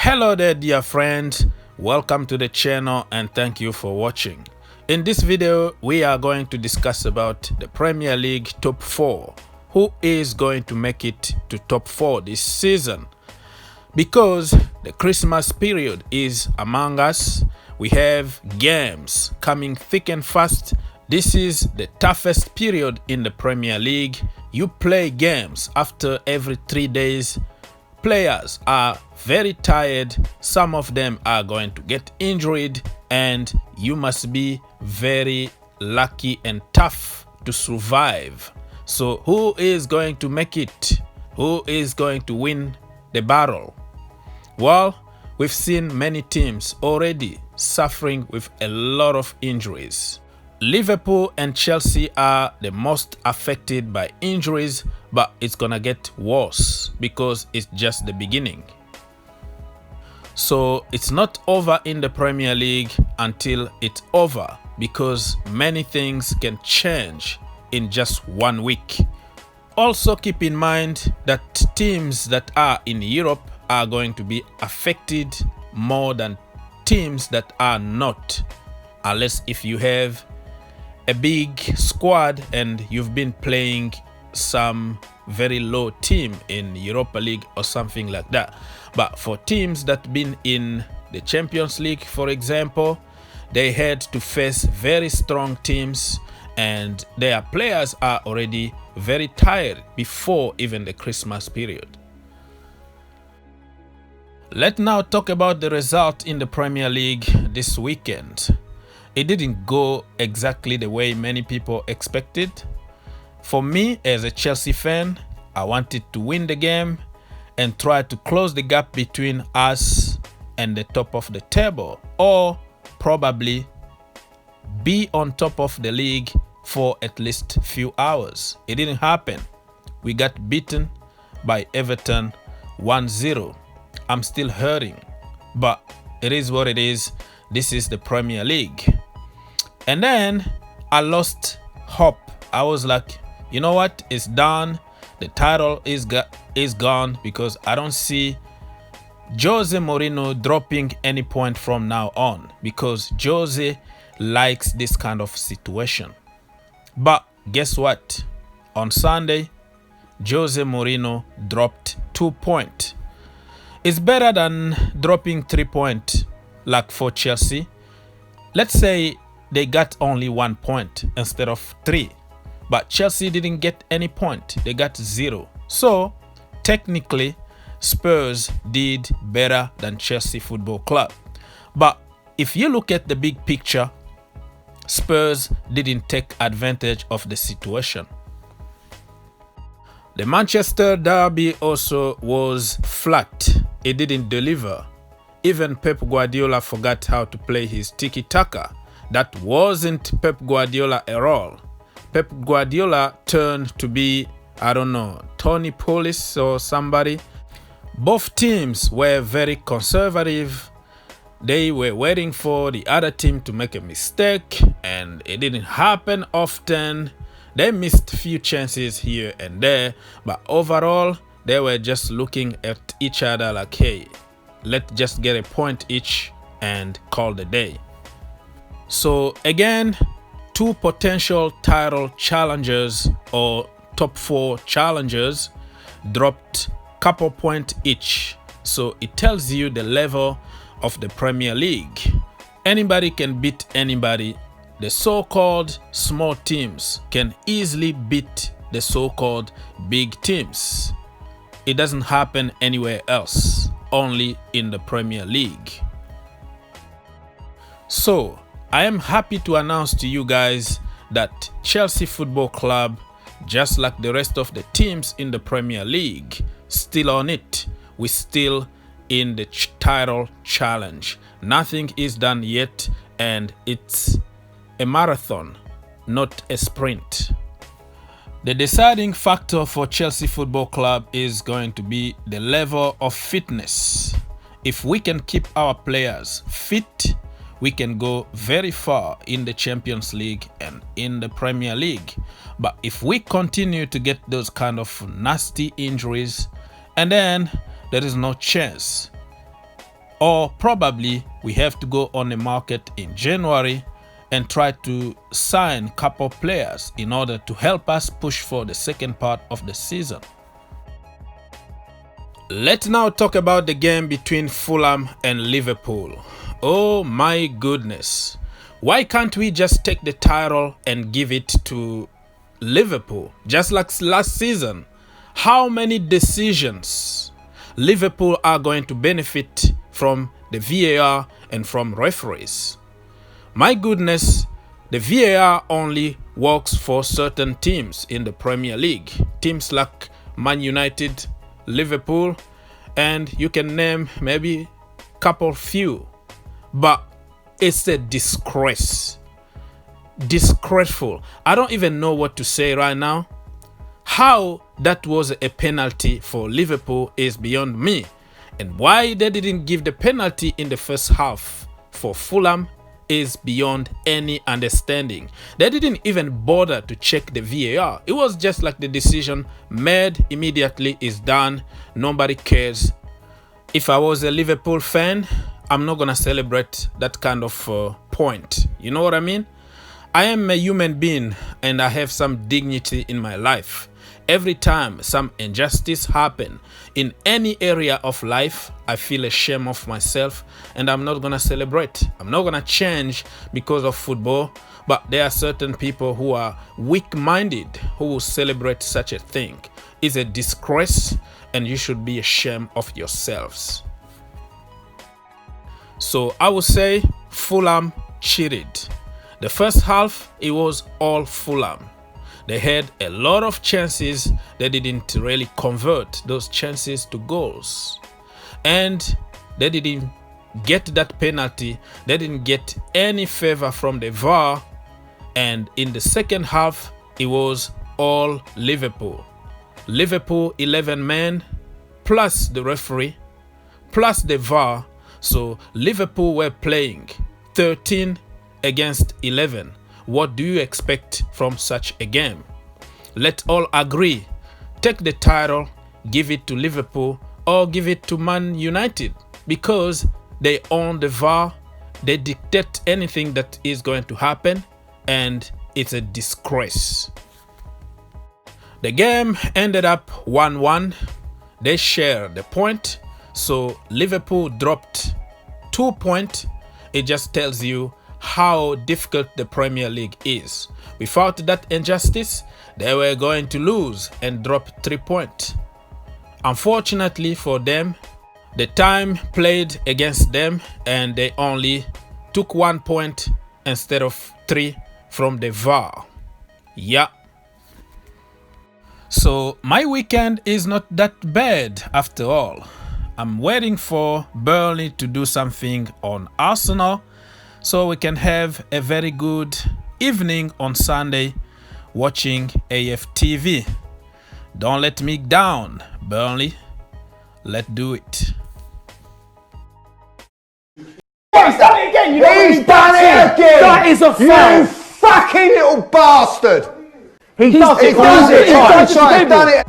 Hello there dear friend, welcome to the channel and thank you for watching. In this video we are going to discuss about the Premier League top 4. Who is going to make it to top 4 this season? Because the Christmas period is among us, we have games coming thick and fast. This is the toughest period in the Premier League. You play games after every 3 days. Players are very tired, some of them are going to get injured, and you must be very lucky and tough to survive. So who is going to make it? Who is going to win the battle? Well, we've seen many teams already suffering with a lot of injuries. Liverpool and Chelsea are the most affected by injuries, but it's gonna get worse because it's just the beginning. So it's not over in the Premier League until it's over, because many things can change in just 1 week. Also keep in mind that teams that are in Europe are going to be affected more than teams that are not, unless if you have a big squad and you've been playing some very low team in Europa League or something like that. But for teams that been in the Champions League, for example, they had to face very strong teams and their players are already very tired before even the Christmas period. Let's now talk about the result in the Premier League this weekend. It didn't go exactly the way many people expected. For me, as a Chelsea fan, I wanted to win the game and try to close the gap between us and the top of the table, or probably be on top of the league for at least a few hours. It didn't happen. We got beaten by Everton 1-0. I'm still hurting, but it is what it is. This is the Premier League. And then I lost hope. I was like, you know what? It's done. The title is gone, because I don't see Jose Mourinho dropping any point from now on, because Jose likes this kind of situation. But guess what? On Sunday, Jose Mourinho dropped 2 points. It's better than dropping 3 points like for Chelsea. Let's say they got only 1 point instead of 3. But Chelsea didn't get any point. They got 0. So technically, Spurs did better than Chelsea Football Club. But if you look at the big picture, Spurs didn't take advantage of the situation. The Manchester derby also was flat. It didn't deliver. Even Pep Guardiola forgot how to play his tiki-taka. That wasn't Pep Guardiola at all. Pep Guardiola turned to be, I don't know, Tony Pulis or somebody. Both teams were very conservative. They were waiting for the other team to make a mistake, and it didn't happen often. They missed a few chances here and there, but overall, they were just looking at each other like, hey, let's just get a point each and call the day. So again, 2 potential title challengers or top 4 challengers dropped couple points each. So it tells you the level of the Premier League. Anybody can beat anybody. The so-called small teams can easily beat the so-called big teams. It doesn't happen anywhere else, only in the Premier League. So I am happy to announce to you guys that Chelsea Football Club, just like the rest of the teams in the Premier League, still on it. We're still in the title challenge. Nothing is done yet, and it's a marathon, not a sprint. The deciding factor for Chelsea Football Club is going to be the level of fitness. If we can keep our players fit, we can go very far in the Champions League and in the Premier League. But if we continue to get those kind of nasty injuries, and then there is no chance. or probably we have to go on the market in January and try to sign a couple players in order to help us push for the second part of the season. Let's now talk about the game between Fulham and Liverpool. Oh my goodness. Why can't we just take the title and give it to Liverpool, just like last season? How many decisions Liverpool are going to benefit from the VAR and from referees? My goodness, the VAR only works for certain teams in the Premier League. Teams like Man United, Liverpool, and you can name maybe a couple few. But it's a disgrace. Disgraceful. I don't even know what to say right now. How that was a penalty for Liverpool is beyond me. And why they didn't give the penalty in the first half for Fulham is beyond any understanding. They didn't even bother to check the VAR. It was just like the decision made immediately is done. Nobody cares. If I was a Liverpool fan, I'm not gonna celebrate that kind of point. You know what I mean? I am a human being and I have some dignity in my life. Every time some injustice happen in any area of life, I feel ashamed of myself and I'm not gonna celebrate. I'm not gonna change because of football, but there are certain people who are weak-minded who will celebrate such a thing. It's a disgrace and you should be ashamed of yourselves. So I would say Fulham cheated. The first half, it was all Fulham. They had a lot of chances. They didn't really convert those chances to goals. And they didn't get that penalty. They didn't get any favor from the VAR. And in the second half, it was all Liverpool. Liverpool 11 men, plus the referee, plus the VAR. So Liverpool were playing 13 against 11. What do you expect from such a game? Let's all agree. Take the title, give it to Liverpool or give it to Man United because they own the VAR. They dictate anything that is going to happen and it's a disgrace. The game ended up 1-1. They share the point. So Liverpool dropped 2 points. It just tells you how difficult the Premier League is. Without that injustice, they were going to lose and drop 3 points. Unfortunately for them, the time played against them and they only took 1 point instead of 3 from the VAR. Yeah. So my weekend is not that bad after all. I'm waiting for Burnley to do something on Arsenal so we can have a very good evening on Sunday watching AFTV. Don't let me down, Burnley. Let's do it. He's done it again! He's done it again! That is a foul! You fucking little bastard! He does it! He does it! He's done it!